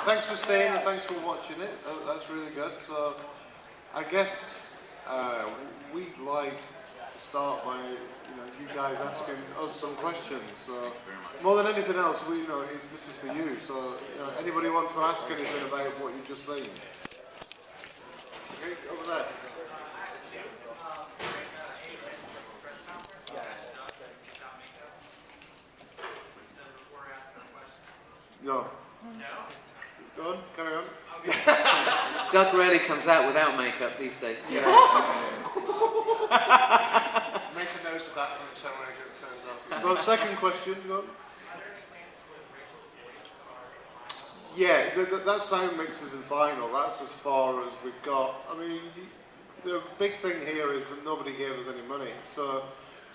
thanks for staying and thanks for watching it. That's really good. So, I guess we'd like to start by you guys asking us some questions. So, more than anything else, this is for you. So, anybody wants to ask anything about what you've just seen? Okay, over there. No. Go on, carry on. Doug rarely comes out without makeup these days. Yeah. Make a note of that when the makeup turns up. Well, second question, go on. Yeah, that sound mixes and final, that's as far as we've got. I mean, the big thing here is that nobody gave us any money. So,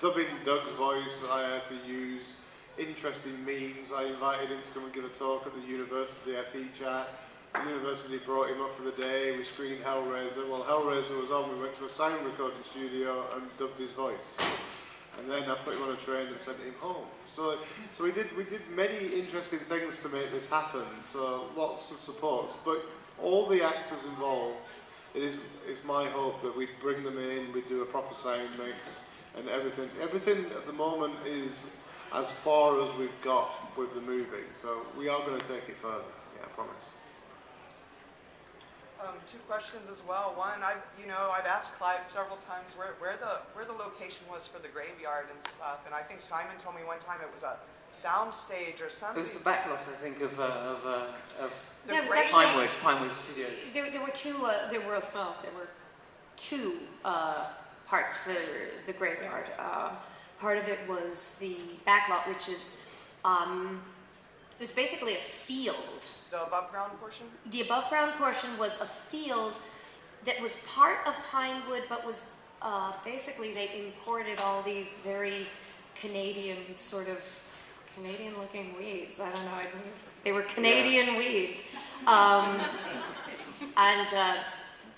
dubbing Doug's voice, I had to use interesting memes. I invited him to come and give a talk at the university I teach at. The university brought him up for the day. We screened Hellraiser. While Hellraiser was on, we went to a sound recording studio and dubbed his voice. And then I put him on a train and sent him home. So we did many interesting things to make this happen. So lots of support. But all the actors involved, it's my hope that we'd bring them in, we'd do a proper sound mix, and everything. Everything at the moment is as far as we've got with the movie, so we are going to take it further. Yeah, I promise. Two questions as well. One, I've asked Clive several times where the location was for the graveyard and stuff, and I think Simon told me one time it was a sound stage or something. It was the backlot, I think, of actually, Pinewood Studios. There were two parts for the graveyard. Part of it was the backlot, which is it was basically a field. The above ground portion? The above ground portion was a field that was part of Pinewood, but was basically they imported all these very Canadian looking weeds. I don't know. They were Canadian weeds. And a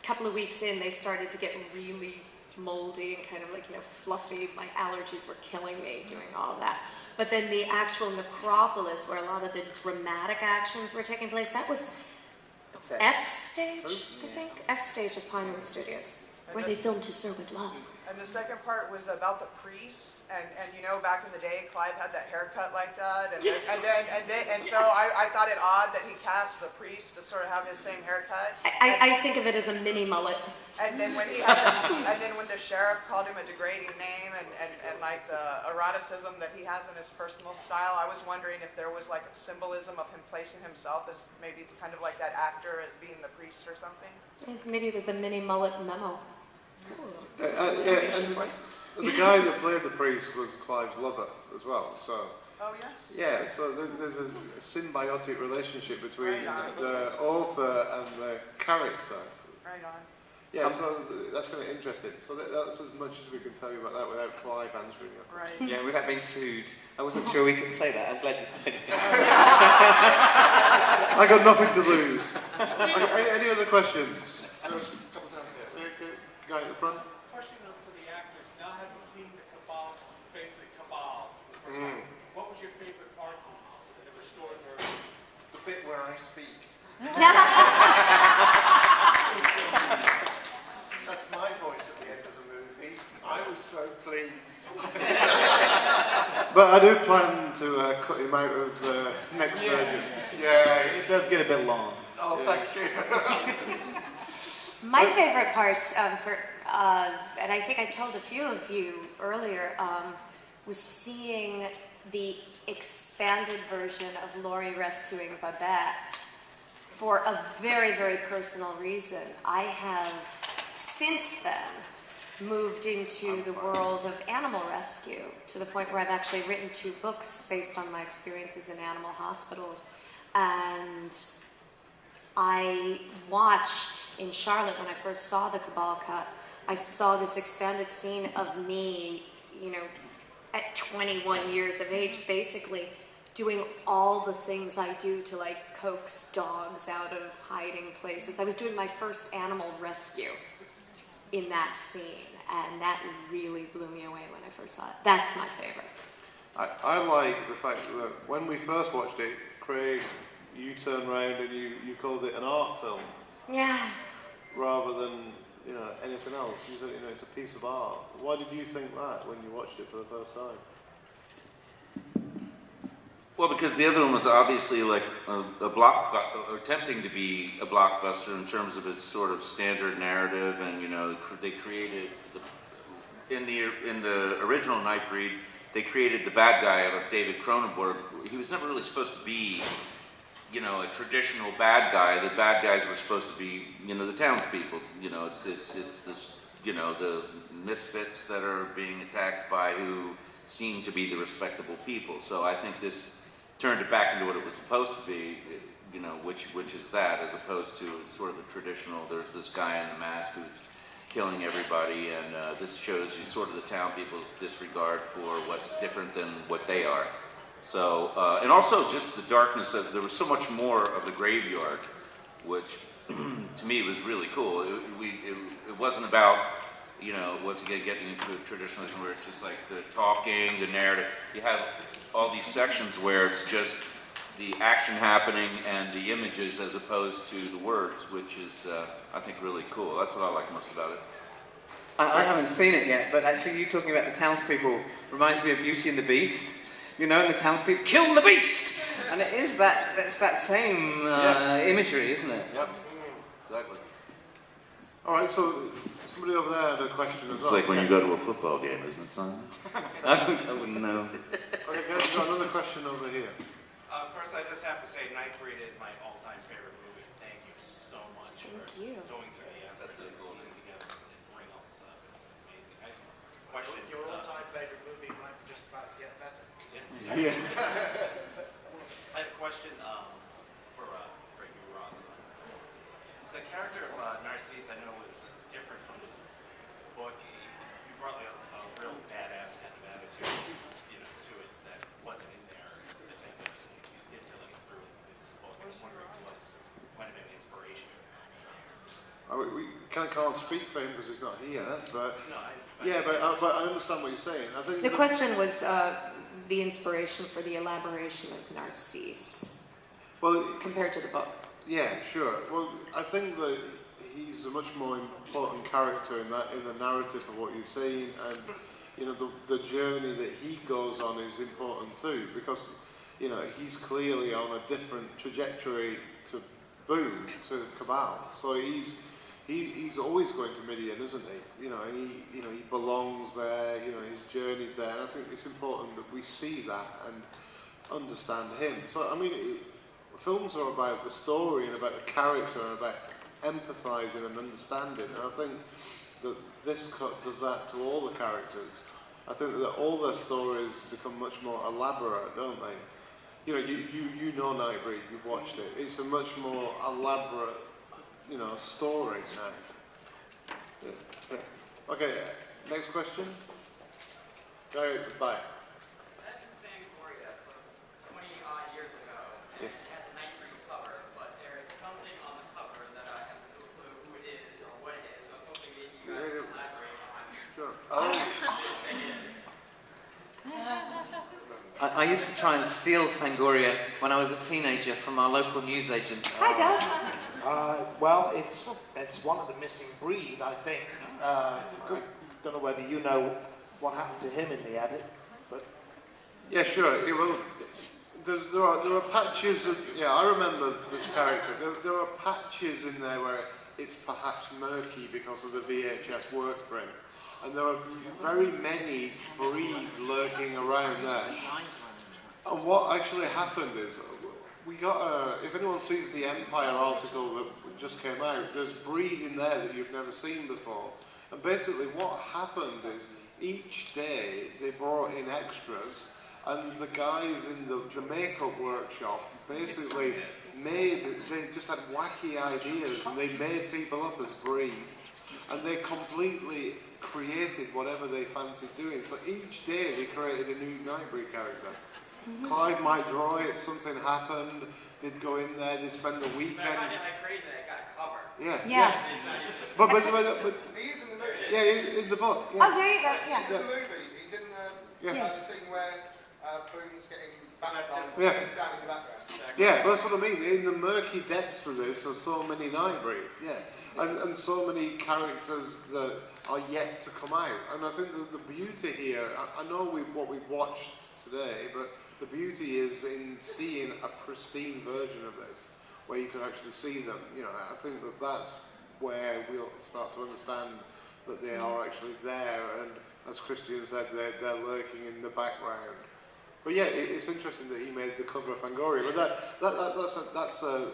couple of weeks in, they started to get really moldy and kind of fluffy. My allergies were killing me doing all of that. But then the actual necropolis, where a lot of the dramatic actions were taking place, that was F stage, I think? F stage of Pinewood Studios, where they filmed To Sir With Love. And the second part was about the priest, and back in the day, Clive had that haircut like that, and so I thought it odd that he cast the priest to sort of have his same haircut. I think of it as a mini mullet. And then when the sheriff called him a degrading name and like the eroticism that he has in his personal style, I was wondering if there was like a symbolism of him placing himself as maybe kind of like that actor as being the priest or something. Maybe it was the mini mullet memo. And the guy that played the priest was Clive's lover as well. So. Oh yes. Yeah, so there's a symbiotic relationship between the author and the character. Right on. Yeah, so that's kind of interesting. So that's as much as we can tell you about that without Clive answering it. Right. Yeah, without being sued. I wasn't sure we could say that. I'm glad you said it. I got nothing to lose. Any other questions? There was a couple down here. Guy at the front. Question for the actors. Now having seen the Cabal, basically Cabal, what was your favorite part of the restored version? The bit where I speak. That's my voice at the end of the movie. I was so pleased. But I do plan to cut him out of the next version. Yeah, it does get a bit long. Oh, thank you. My favorite part, and I think I told a few of you earlier, was seeing the expanded version of Laurie rescuing Babette for a very, very personal reason. I have, since then, moved into the world of animal rescue to the point where I've actually written 2 books based on my experiences in animal hospitals. And I watched in Charlotte when I first saw the Cabal cut, I saw this expanded scene of me, at 21 years of age, basically doing all the things I do to coax dogs out of hiding places. I was doing my first animal rescue in that scene, and that really blew me away when I first saw it. That's my favorite. I like the fact that when we first watched it, Craig you turned around and you called it an art film Yeah. rather than anything else. You said it's a piece of art. Why did you think that when you watched it for the first time? Well, because the other one was obviously like a block, or attempting to be a blockbuster in terms of its sort of standard narrative, and they created in the original Nightbreed, they created the bad guy out of David Cronenberg. He was never really supposed to be, a traditional bad guy. The bad guys were supposed to be, the townspeople. It's this, the misfits that are being attacked by who seem to be the respectable people. So I think this turned it back into what it was supposed to be, which is that, as opposed to sort of a traditional, there's this guy in the mask who's killing everybody, and this shows you sort of the town people's disregard for what's different than what they are. So, and also just the darkness of, there was so much more of the graveyard, which to me was really cool. It wasn't about, what to getting into a traditionalism where it's just like the talking, the narrative. You have all these sections where it's just the action happening and the images as opposed to the words, which is, I think, really cool. That's what I like most about it. I haven't seen it yet, but actually you talking about the townspeople reminds me of Beauty and the Beast. And the townspeople, kill the beast! And it's that same imagery, isn't it? Yep, exactly. All right, so somebody over there had a question as well. It's like when you go to a football game, isn't it, Simon? I wouldn't know. Okay, guys, we've got another question over here. First, I just have to say, Nightbreed is my all-time favorite movie. Thank you so much for going through the efforts of pulling together and bring all this up. It's amazing. I question your all-time favorite movie might be just about to get better. Yeah. I have a question for you, Ross. The character of Narcisse, I know, was different from the book. You brought like a real badass kind of attitude, to it that wasn't in there. That you did really get through this book. I was wondering what might have been the inspiration. We kind of can't speak for him because he's not here, but No, but I understand what you're saying. I think The question was the inspiration for the elaboration of Narcisse compared to the book. Yeah, sure. Well, I think that he's a much more important character in the narrative of what you've seen, and the journey that he goes on is important too, because he's clearly on a different trajectory to Boom, to Cabal. So he's always going to Midian, isn't he? He belongs there. His journey's there, and I think it's important that we see that and understand him. So I mean, films are about the story and about the character and about empathising and understanding. And I think that this cut does that to all the characters. I think that all their stories become much more elaborate, don't they? You know Nightbreed, you've watched it. It's a much more elaborate, story now. Yeah. Okay, next question. Go bye. That is Fangoria from 20-odd years ago. And it has a Nightbreed cover, but there is something on the cover that I have no clue who it is or what it is. So I was hoping maybe you guys could elaborate on Sure. what it is. I used to try and steal Fangoria when I was a teenager from our local newsagent. Hi, Doug. Well, it's one of the missing breed, I think. Don't know whether you know what happened to him in the edit, but Yeah, sure. There are patches of, I remember this character. There are patches in there where it's perhaps murky because of the VHS work print. And there are very many breed lurking around there. And what actually happened is, we got if anyone sees the Empire article that just came out, there's breed in there that you've never seen before. And basically what happened is, each day they brought in extras, and the guys in the makeup workshop basically they just had wacky ideas, and they made people up as breed, and they completely created whatever they fancied doing. So each day they created a new Nightbreed character. Clive might draw it, something happened, they'd go in there, they'd spend the weekend. I find it like crazy that it got a cover. Yeah. But he's in the movie. yeah, in the book. Yeah. Oh, there you go. Yeah. He's in the movie. He's in the scene where Boone's getting Yeah. Yeah, but that's what I mean. In the murky depths of this are so many Nightbreed, and so many characters that are yet to come out. And I think that the beauty here, I know what we've watched today, but the beauty is in seeing a pristine version of this, where you can actually see them. You know, I think that that's where we'll start to understand that they are actually there, and as Christian said, they're lurking in the background. But yeah, it's interesting that he made the cover of Fangoria, but that's a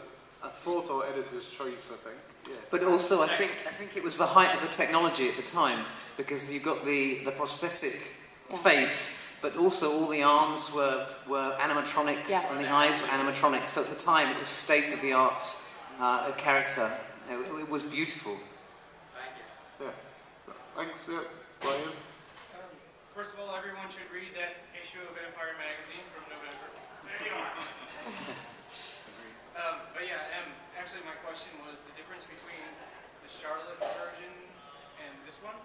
photo editor's choice, I think. Yeah. But also, I think it was the height of the technology at the time, because you've got the prosthetic face, but also all the arms were animatronics and the eyes were animatronics. So at the time, it was state-of-the-art character. It was beautiful. Thank you. Yeah. Thanks, Brian. First of all, everyone should read that issue of Empire magazine from November. There you are. But yeah, actually my question was the difference between the Charlotte version and this one.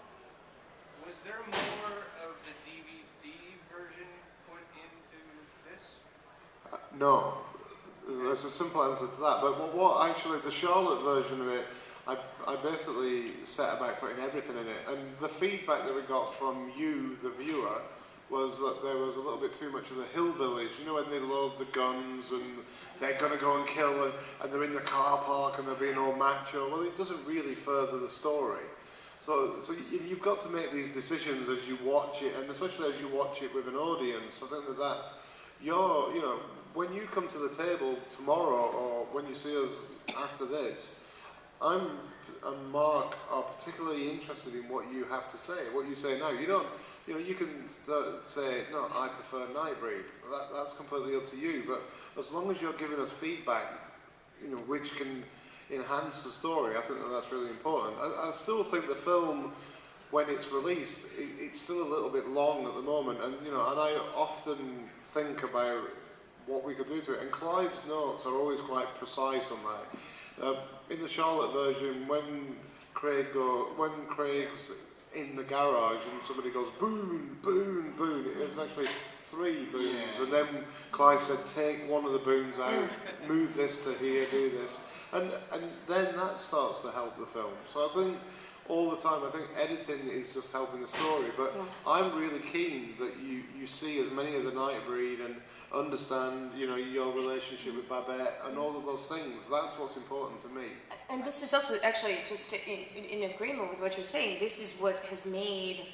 Was there more of the DVD version put into this? No. There's a simple answer to that. But what actually, the Charlotte version of it, I basically set about putting everything in it. And the feedback that we got from you, the viewer, was that there was a little bit too much of the hillbillies. You know, when they load the guns and they're going to go and kill and they're in the car park and they're being all macho. Well, it doesn't really further the story. So you've got to make these decisions as you watch it, and especially as you watch it with an audience. I think that's your, you know, when you come to the table tomorrow or when you see us after this, I'm and Mark are particularly interested in what you have to say, what you say now. You don't, you know, you can say, no, I prefer Nightbreed. That's completely up to you. But as long as you're giving us feedback, you know, which can enhance the story, I think that's really important. I still think the film, when it's released, it's still a little bit long at the moment. And, you know, and I often think about what we could do to it. And Clive's notes are always quite precise on that. In the Charlotte version, when Craig's in the garage and somebody goes boom, boom, boom, it's actually 3 booms. And then Clive said, take one of the booms out, move this to here, do this. And then that starts to help the film. So I think all the time, I think editing is just helping the story. But I'm really keen that you see as many of the Nightbreed and understand, you know, your relationship with Babette and all of those things. That's what's important to me. And this is also actually just in agreement with what you're saying. This is what has made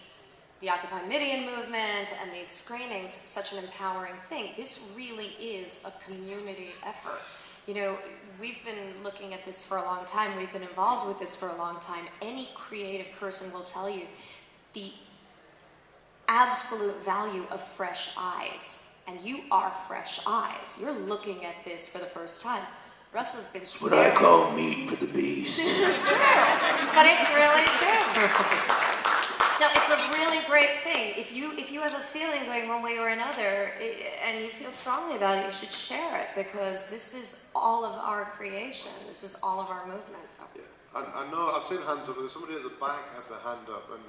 the Occupy Midian movement and these screenings such an empowering thing. This really is a community effort. You know, we've been looking at this for a long time. We've been involved with this for a long time. Any creative person will tell you the absolute value of fresh eyes. And you are fresh eyes. You're looking at this for the first time. Russ has been staring. What I call meat for the beast. It's true, but it's really true. So it's a really great thing. If you have a feeling going one way or another, and you feel strongly about it, you should share it, because this is all of our creation. This is all of our movement. So. Yeah. I know, I've seen hands up. There's somebody at the back has their hand up, and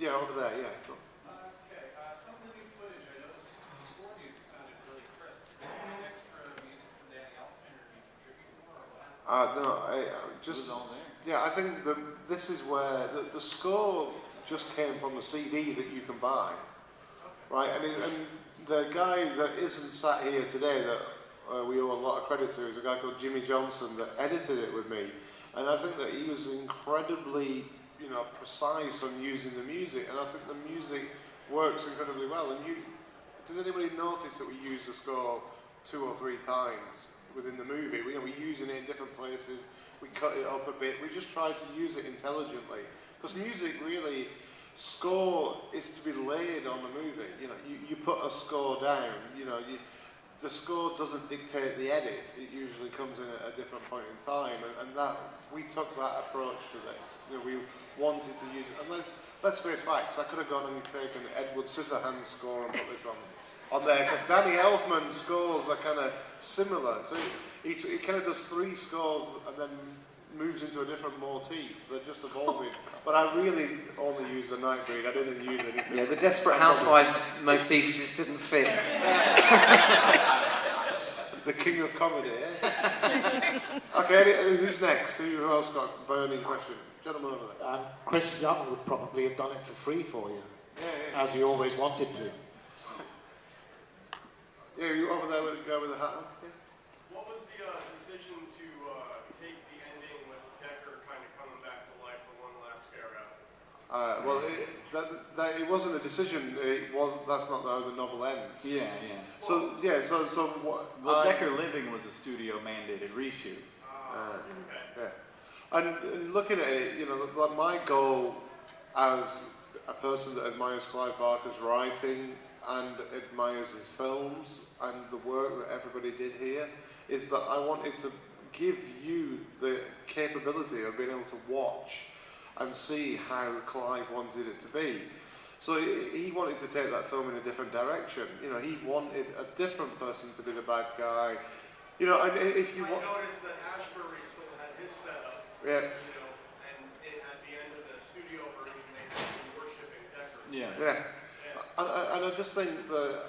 yeah, over there, yeah. Cool. Some living footage, I noticed the score music sounded really crisp. Any extra music from Danny Elfman, or do you contribute more, or what? No, I think this is where the score just came from the CD that you can buy, right? And the guy that isn't sat here today that we owe a lot of credit to is a guy called Jimmy Johnson that edited it with me, and I think that he was incredibly, you know, precise on using the music, and I think the music works incredibly well. And did anybody notice that we used the score 2 or 3 times within the movie? We're using it in different places. We cut it up a bit. We just try to use it intelligently, because music really, score is to be laid on the movie. You know, you put a score down. You know, the score doesn't dictate the edit. It usually comes in at a different point in time, and that we took that approach to this. You know, we wanted to use it, and let's face facts. I could have gone and taken Edward Scissorhands' score and put this on there, because Danny Elfman's scores are kind of similar. So he kind of does 3 scores and then moves into a different motif. They're just evolving. But I really only use the Nightbreed. I didn't use anything. Yeah, the Desperate Housewives motif just didn't fit. The king of comedy, eh? Okay, who's next? Who else got a burning question? Gentleman over there. Chris Young would probably have done it for free for you, Yeah. as he always wanted to. Yeah, you over there with the guy with the hat on? Yeah. What was the decision to take the ending with Decker kind of coming back to life for one last scare out? Well, it wasn't a decision. That's not how the novel ends. Yeah. So what? Well, Decker Living was a studio mandated reshoot. Yeah. And looking at it, like my goal as a person that admires Clive Barker's writing and admires his films and the work that everybody did here is that I wanted to give you the capability of being able to watch and see how Clive wanted it to be. So he wanted to take that film in a different direction. He wanted a different person to be the bad guy. And if you I noticed that Ashbury still had his setup. Yeah. And at the end of the studio version, they had him worshipping Decker. Yeah. And I just think the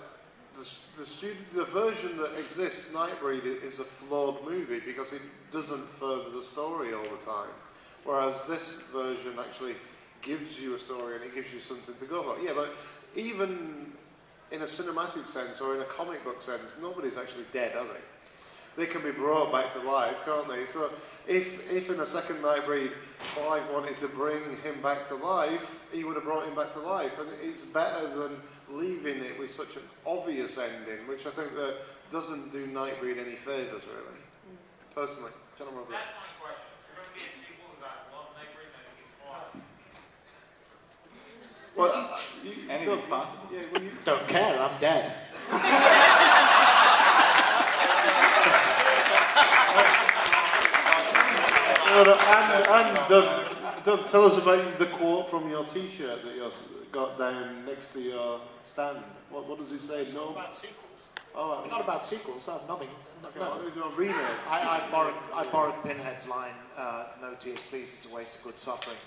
version that exists, Nightbreed, is a flawed movie because it doesn't further the story all the time. Whereas this version actually gives you a story and it gives you something to go by. Yeah, but even in a cinematic sense or in a comic book sense, nobody's actually dead, are they? They can be brought back to life, can't they? So if in a second Nightbreed, Clive wanted to bring him back to life, he would have brought him back to life. And it's better than leaving it with such an obvious ending, which I think that doesn't do Nightbreed any favours, really. Personally. Gentlemen, that's my question. You're going to be a sequel, is I love Nightbreed and I think it's awesome. Well, anything's possible. Yeah, well, Don't care, I'm dead. And Doug, tell us about the quote from your T-shirt that you've got down next to your stand. What does it say? It's not about sequels. Oh, Not about sequels, nothing. No. It's your remake. I borrowed Pinhead's line, no tears please, it's a waste of good suffering.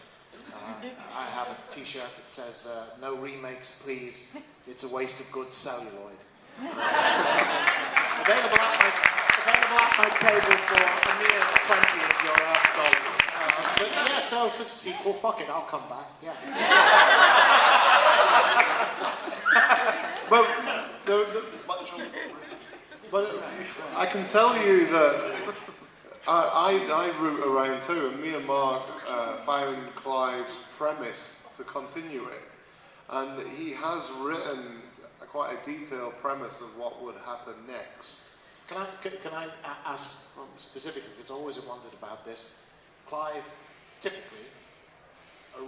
I have a T-shirt that says, no remakes please, it's a waste of good celluloid. Available at my table for a mere 20 of your dollars. But yeah, so for the sequel, fuck it, I'll come back. Yeah. But I can tell you that I root around too, and me and Mark found Clive's premise to continue it, and he has written quite a detailed premise of what would happen next. Can I ask specifically, because I always have wondered about this, Clive typically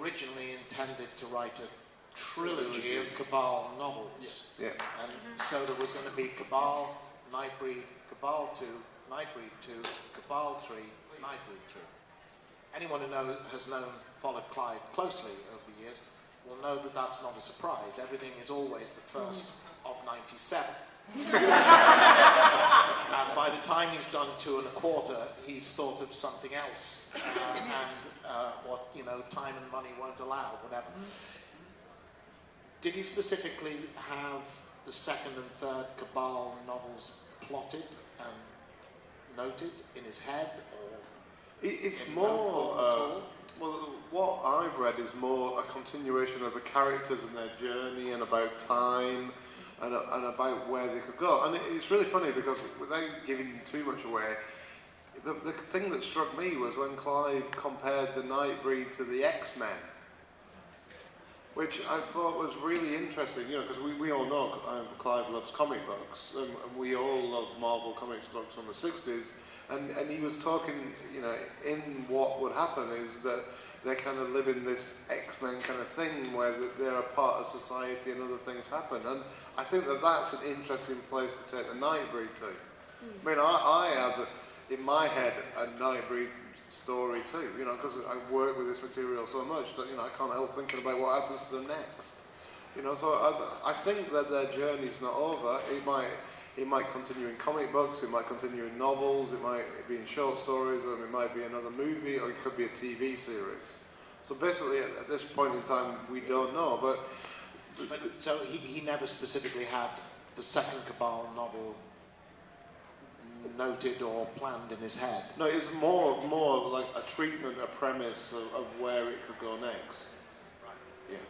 originally intended to write a trilogy of Cabal novels. Yeah. And so there was going to be Cabal, Nightbreed, Cabal 2, Nightbreed 2, Cabal 3, Nightbreed 3. Anyone who has followed Clive closely over the years will know that that's not a surprise. Everything is always the first of 97. And by the time he's done 2 1/4, he's thought of something else. What, time and money won't allow, whatever. Did he specifically have the second and third Cabal novels plotted and noted in his head, or It's in more. no form at all? Well, what I've read is more a continuation of the characters and their journey, and about time, and about where they could go. And it's really funny because without giving too much away, the thing that struck me was when Clive compared the Nightbreed to the X-Men, which I thought was really interesting, because we all know Clive loves comic books, and we all love Marvel comics books from the 60s, and he was talking, in what would happen is that they kind of live in this X-Men kind of thing where they're a part of society and other things happen, and I think that that's an interesting place to take the Nightbreed to. I mean, I have, in my head, a Nightbreed story too, because I work with this material so much that, I can't help thinking about what happens to them next. So I think that their journey's not over. It might continue in comic books, it might continue in novels, it might be in short stories, or it might be another movie, or it could be a TV series. So basically, at this point in time, we don't know. But so he never specifically had the second Cabal novel noted or planned in his head. No, it's more like a treatment, a premise of where it could go next. Right. Yeah.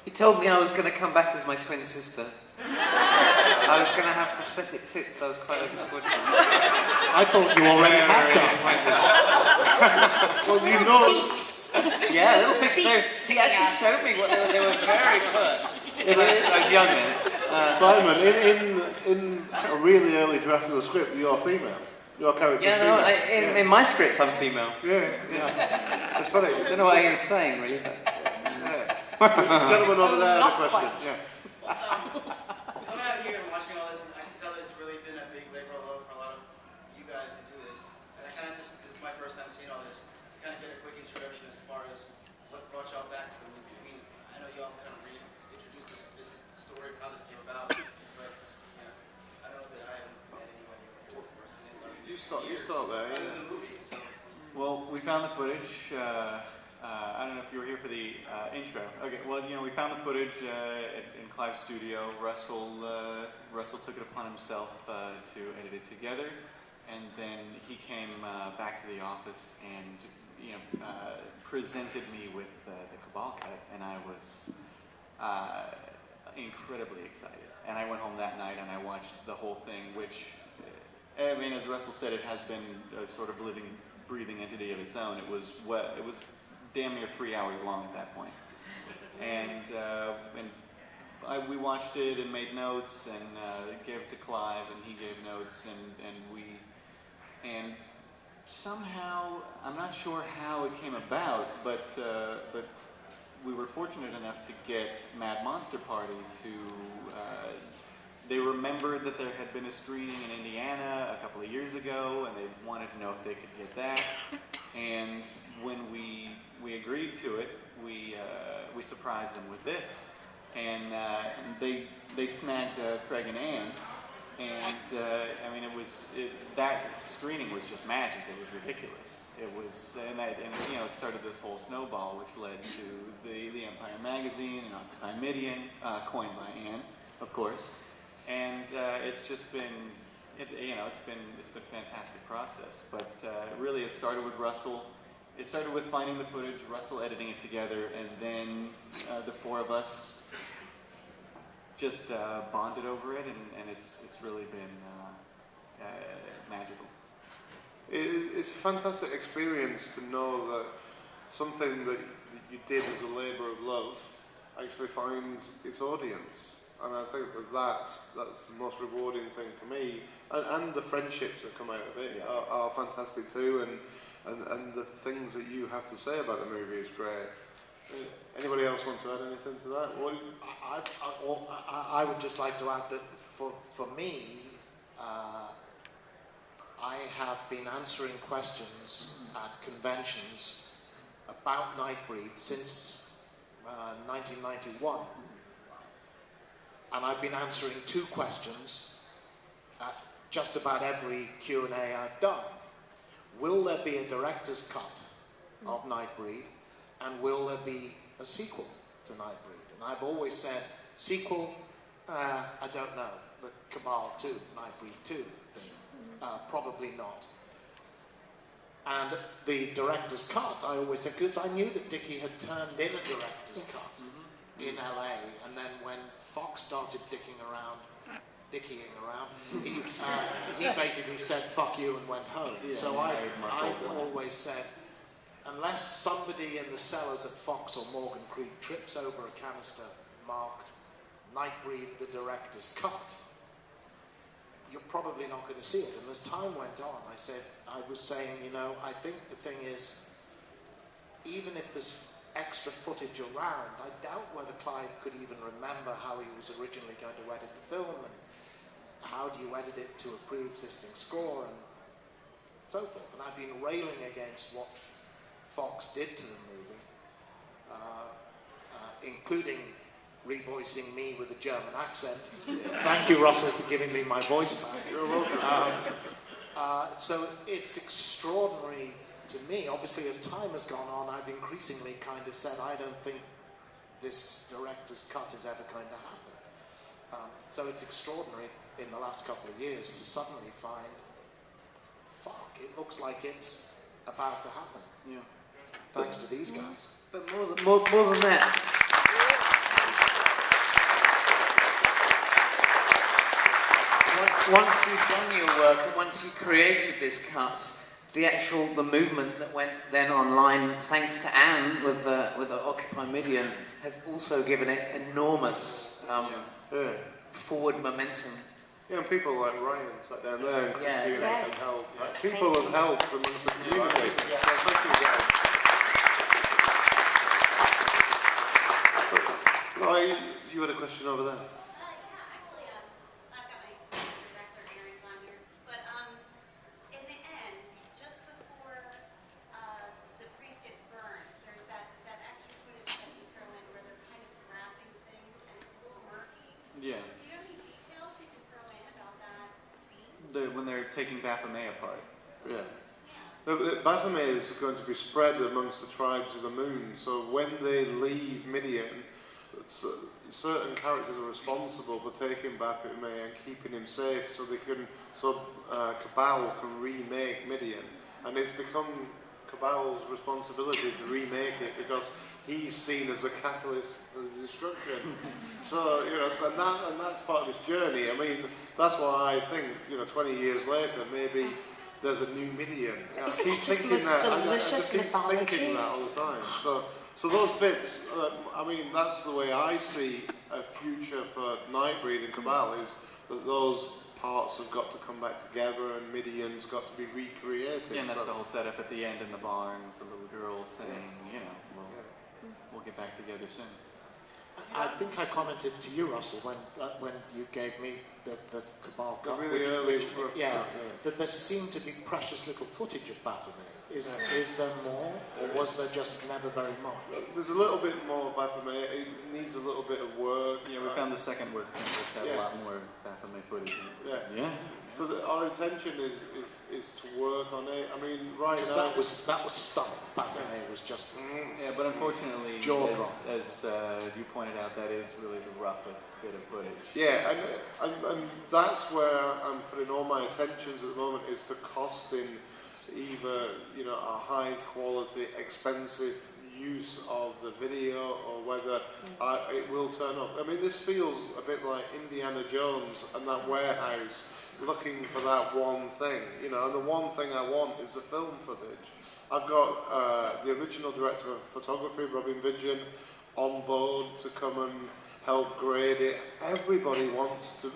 He told me I was going to come back as my twin sister. I was going to have prosthetic tits. I was quite looking forward to that. I thought you already had that. Well, you know. Yeah, little pics. He actually showed me what they were very put. I was young then. Simon, in a really early draft of the script, you're female. Your character's female. In my script, I'm female. Yeah. It's funny. I don't know what he was saying, really, but... The gentleman over there had a question. Coming out here and watching all this, and I can tell that it's really been a big labor of love for a lot of you guys to do this. And I kind of just, this is my first time seeing all this, to kind of get a quick introduction as far as what brought y'all back to the movie. I mean, I know y'all kind of reintroduced this story of how this came about, but I know that I haven't met anybody or person in like You start there. other than the movie. So. Well, we found the footage. I don't know if you were here for the intro. Okay, well, you know, we found the footage in Clive's studio. Russell took it upon himself to edit it together, and then he came back to the office and, you know, presented me with the Cabal cut, and I was incredibly excited. And I went home that night and I watched the whole thing, which, I mean, as Russell said, it has been a sort of living, breathing entity of its own. It was damn near 3 hours long at that point. And we watched it and made notes and gave it to Clive, and he gave notes, and somehow, I'm not sure how it came about, but we were fortunate enough to get Mad Monster Party to, they remembered that there had been a screening in Indiana a couple of years ago, and they wanted to know if they could get that. And when we agreed to it, we surprised them with this, and they snagged Craig and Ann, and I mean that screening was just magic. It was ridiculous. It was, and you know, it started this whole snowball, which led to the Empire magazine and Occupy Midian, coined by Ann, of course, and it's just been. You know, it's been a fantastic process, but really it started with Russell. It started with finding the footage, Russell editing it together, and then the four of us just bonded over it, and it's really been magical. It's a fantastic experience to know that something that you did as a labour of love actually finds its audience. And I think that's the most rewarding thing for me. And the friendships that come out of it are fantastic too, and the things that you have to say about the movie is great. Anybody else want to add anything to that? I would just like to add that for me, I have been answering questions at conventions about Nightbreed since 1991. And I've been answering two questions at just about every Q&A I've done. Will there be a director's cut of Nightbreed, and will there be a sequel to Nightbreed? And I've always said, sequel, I don't know, the Cabal 2, Nightbreed 2 thing, probably not. And the director's cut, I always said, because I knew that Dickie had turned in a director's cut in LA, and then when Fox started dickying around, he basically said fuck you and went home. Yeah, so I always said, unless somebody in the cellars at Fox or Morgan Creek trips over a canister marked Nightbreed the director's cut, you're probably not going to see it. And as time went on, I was saying, you know, I think the thing is, even if there's extra footage around, I doubt whether Clive could even remember how he was originally going to edit the film, and how do you edit it to a pre-existing score, and so forth. And I've been railing against what Fox did to the movie, including revoicing me with a German accent. Thank you, Russell, for giving me my voice back. You're welcome. So it's extraordinary to me. Obviously, as time has gone on, I've increasingly kind of said, I don't think this director's cut is ever going to happen. So it's extraordinary in the last couple of years to suddenly find, fuck, it looks like it's about to happen. Yeah. Thanks to these guys. But more than that. Once you've done your work and once you created this cut, the movement that went then online, thanks to Anne with the Occupy Midian, has also given it enormous forward momentum. Yeah, and people like Ryan sat down there and Christina exactly. have helped. Like, people have helped amongst the community. So thank you guys. But, you had a question over there. Yeah. Do you have any details you can throw in about that scene? When they're taking Baphomet apart. Yeah. Baphomet is going to be spread amongst the tribes of the moon, so when they leave Midian, certain characters are responsible for taking Baphomet and keeping him safe so Cabal can remake Midian. And it's become Cabal's responsibility to remake it because he's seen as a catalyst of the destruction. So, and that's part of his journey. I mean, that's why I think, 20 years later, maybe there's a new Midian. I keep thinking that. I just keep thinking that all the time. So those bits, that's the way I see a future for Nightbreed and Cabal, is that those parts have got to come back together and Midian's got to be recreated. Yeah, and that's the whole setup at the end in the barn, the little girl saying, we'll get back together soon. I think I commented to you, Russell, when you gave me the Cabal cut, that there seemed to be precious little footage of Baphomet. Is there more, or was there just never very much? There's a little bit more Baphomet. It needs a little bit of work. Yeah, we found the second work which had a lot more Baphomet footage in it. Yeah. So our intention is to work on it. I mean, right now... Because that was stunning. Baphomet was just... Yeah, but unfortunately, jaw-dropping. as you pointed out, that is really the roughest bit of footage. Yeah, and that's where I'm putting all my attentions at the moment, is to costing either a high quality, expensive use of the video, or whether it will turn up. I mean, this feels a bit like Indiana Jones and that warehouse looking for that one thing, and the one thing I want is the film footage. I've got the original director of photography, Robin Vidgen, on board to come and help grade it. Everybody wants to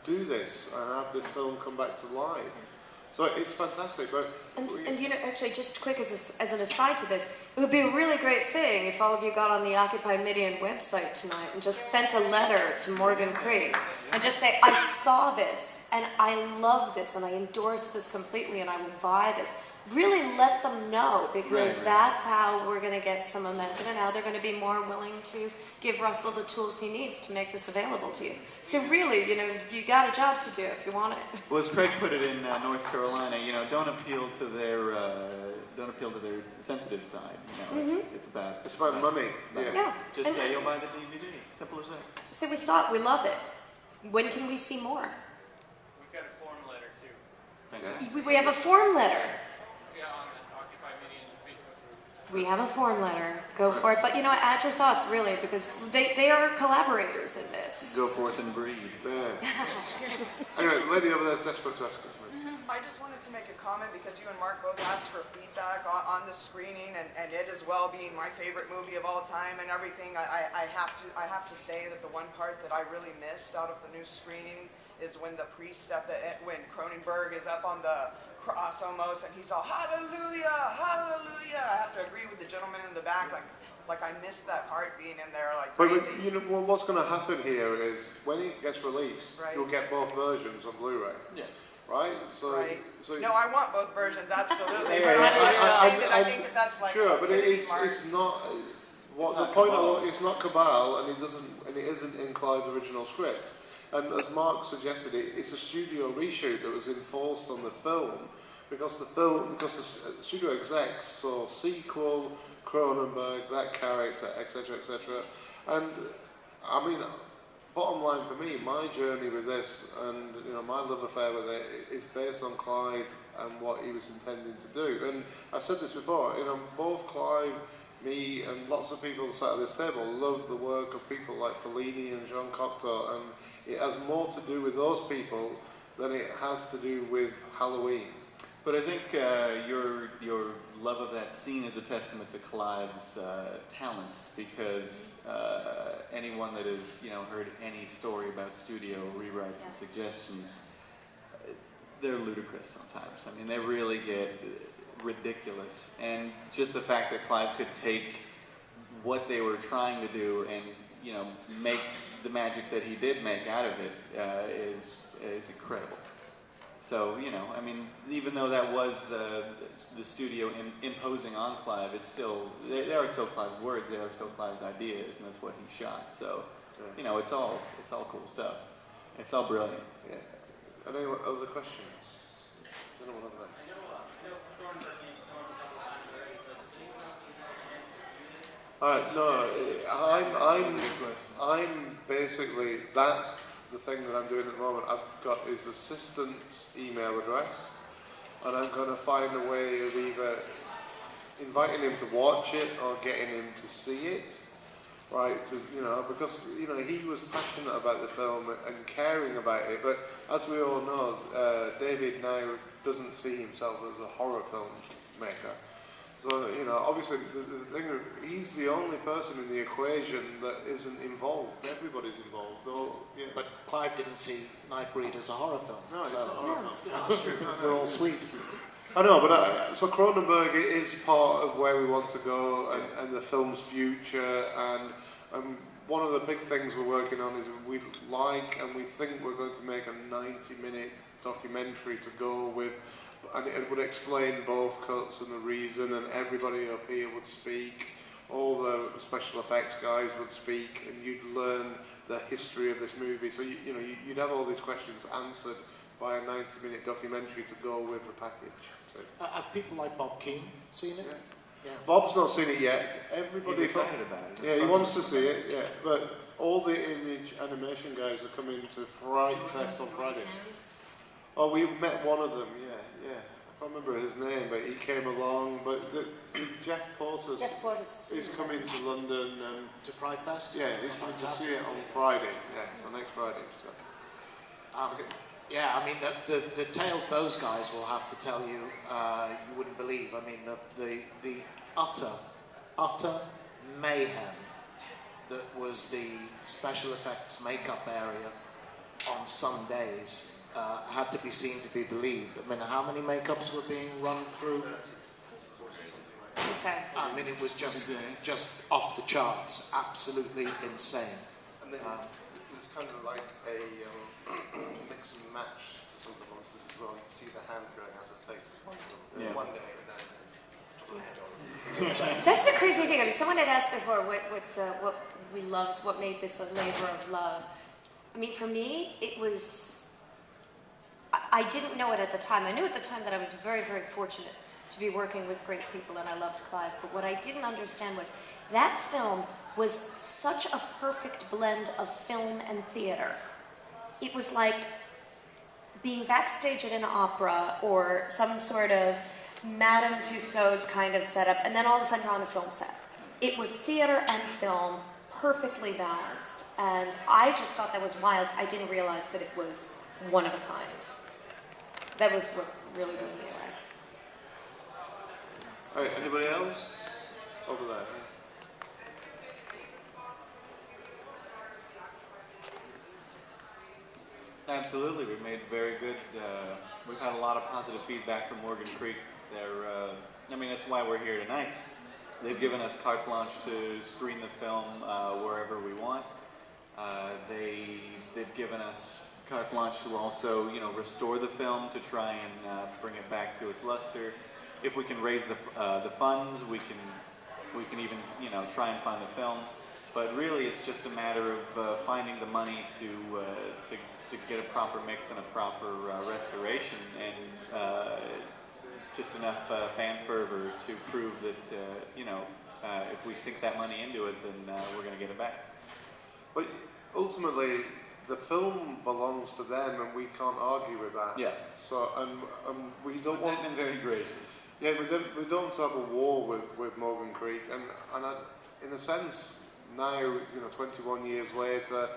do this and have this film come back to life. So it's fantastic, but... And actually, just quick as an aside to this, it would be a really great thing if all of you got on the Occupy Midian website tonight and just sent a letter to Morgan Krieg and just say, I saw this, and I love this, and I endorse this completely, and I will buy this. Really let them know, because that's how we're going to get some momentum, and how they're going to be more willing to give Russell the tools he needs to make this available to you. So really, you got a job to do if you want it. Well, as Craig put it in North Carolina, don't appeal to their sensitive side. It's about money. Just say you'll buy the DVD. Simple as that. Just say we saw it, we love it. When can we see more? We've got a form letter too. We have a form letter. Yeah, on the Occupy Midian Facebook group. We have a form letter. Go for it. But add your thoughts, really, because they are collaborators in this. Go forth and breed. Anyway, lady over there is desperate to ask us. I just wanted to make a comment because you and Mark both asked for feedback on the screening, and it as well being my favorite movie of all time and everything. I have to say that the one part that I really missed out of the new screening is when the priest when Cronenberg is up on the cross almost, and he's all hallelujah, hallelujah. I have to agree with the gentleman in the back, like I missed that part being in there. But what's going to happen here is when it gets released, you'll get both versions on Blu-ray. Yeah. Right? So no, I want both versions, absolutely. I think that's like... Sure, but it's not... What It's the not point Cabal. of it's not Cabal, and it isn't in Clive's original script. And as Mark suggested, it's a studio reshoot that was enforced on the film because the studio execs saw sequel, Cronenberg, that character, etc., etc. And I mean, bottom line for me, my journey with this and my love affair with it is based on Clive and what he was intending to do. And I've said this before, both Clive, me, and lots of people sat at this table love the work of people like Fellini and Jean Cocteau, and it has more to do with those people than it has to do with Halloween. But I think your love of that scene is a testament to Clive's talents, because anyone that has heard any story about studio rewrites and suggestions, they're ludicrous sometimes. I mean, they really get ridiculous, and just the fact that Clive could take what they were trying to do and make the magic that he did make out of it is incredible. So, I mean, even though that was the studio imposing on Clive, it's still, they are still Clive's words, they are still Clive's ideas, and that's what he shot. So, it's all cool stuff. It's all brilliant. Yeah. Are there any other questions? Anyone over there? I know Cronenberg name's come up a couple times already, but does anyone else need to have a chance to do this? No, I'm basically, that's the thing that I'm doing at the moment. I've got his assistant's email address, and I'm going to find a way of either inviting him to watch it or getting him to see it, right? Because he was passionate about the film and caring about it. But as we all know, David now doesn't see himself as a horror film maker. So, obviously, the thing, he's the only person in the equation that isn't involved. Everybody's involved. But Clive didn't see Nightbreed as a horror film. No, it's not a horror film. We're all sweet. I know, but so Cronenberg is part of where we want to go and the film's future. And one of the big things we're working on is we like and we think we're going to make a 90-minute documentary to go with. And it would explain both cuts and the reason, and everybody up here would speak, all the special effects guys would speak, and you'd learn the history of this movie. So you'd have all these questions answered by a 90-minute documentary to go with the package. So, Have people like Bob Keane seen it? yeah. Bob's not seen it yet. Everybody He's excited about it. Yeah, he wants to see it. Yeah, but all the Image animation guys are coming to Fright Fest on Friday. Oh, we met one of them. Yeah. I can't remember his name, but he came along. But Jeff Porter is coming to London and To Fright Fest? yeah, he's coming to see it on Friday. Yeah, so next Friday. So. Yeah, I mean, the tales those guys will have to tell you, you wouldn't believe. I mean, the utter mayhem that was the special effects makeup area on some days had to be seen to be believed. I mean, how many makeups were being run through? Insane. I mean, it was just off the charts, absolutely insane. And then it was kind of like a mix and match to some of the monsters as well. You see the hand growing out of the face of one of them one day, and then took the head on. That's the crazy thing. I mean, someone had asked before what we loved, what made this a labor of love. I mean, for me, it was. I didn't know it at the time. I knew at the time that I was very, very fortunate to be working with great people, and I loved Clive. But what I didn't understand was that film was such a perfect blend of film and theater. It was like being backstage at an opera or some sort of Madame Tussauds kind of setup, and then all of a sudden you're on a film set. It was theater and film, perfectly balanced, and I just thought that was wild. I didn't realize that it was one of a kind. That was what really blew me away. All right, anybody else? Over there. Absolutely, we've made very good, we've had a lot of positive feedback from Morgan Creek. I mean, that's why we're here tonight. They've given us carte blanche to screen the film wherever we want. They've given us carte blanche to also, restore the film to try and bring it back to its luster. If we can raise the funds, we can We can even, you know, try and find the film. But really, it's just a matter of finding the money to get a proper mix and a proper restoration, and just enough fan fervor to prove that, you know, if we sink that money into it, then we're going to get it back. But ultimately, the film belongs to them, and we can't argue with that. Yeah. So, and we don't want. They've been very gracious. Yeah, we don't want to have a war with Morgan Creek, and in a sense, now, you know, 21 years later,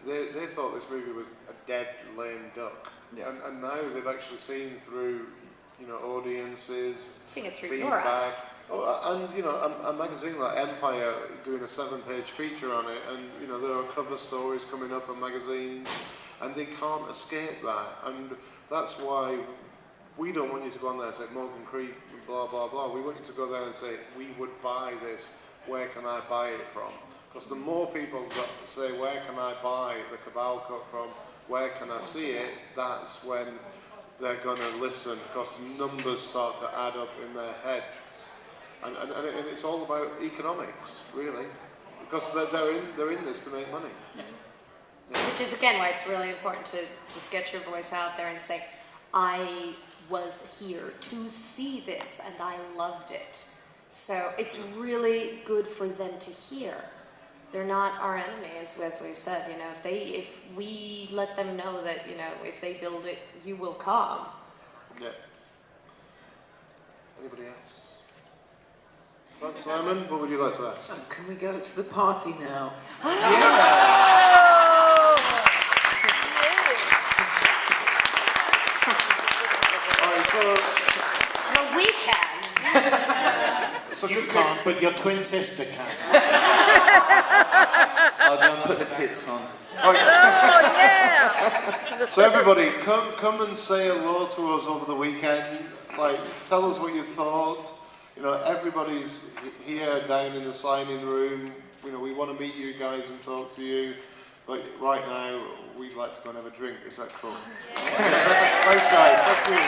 they thought this movie was a dead, lame duck. Yeah. And now they've actually seen through, you know, audiences, Seeing it through feedback. your eyes. Oh, and, you know, a magazine like Empire doing a 7-page feature on it, and, you know, there are cover stories coming up in magazines, and they can't escape that. And that's why we don't want you to go on there and say, Morgan Creek, blah, blah, blah. We want you to go there and say, we would buy this. Where can I buy it from? Because the more people that say, where can I buy the Cabal cut from, where can I see it, that's when they're going to listen, because numbers start to add up in their heads. And it's all about economics, really, because they're in this to make money. Yeah. Which is, again, why it's really important to just get your voice out there and say, I was here to see this, and I loved it. So it's really good for them to hear. They're not our enemy, as we've said. You know, if we let them know that, you know, if they build it, you will come. Yeah. Anybody else? Right, Simon, what would you like to ask? Oh, can we go to the party now? Well, we can. So you can't, but your twin sister can. I'll go and put the tits on. Oh, yeah! So everybody, come and say hello to us over the weekend. Like, tell us what you thought. You know, everybody's here down in the signing room. You know, we want to meet you guys and talk to you. But right now, we'd like to go and have a drink. Is that cool? Yeah. Thanks, guys. Thank you.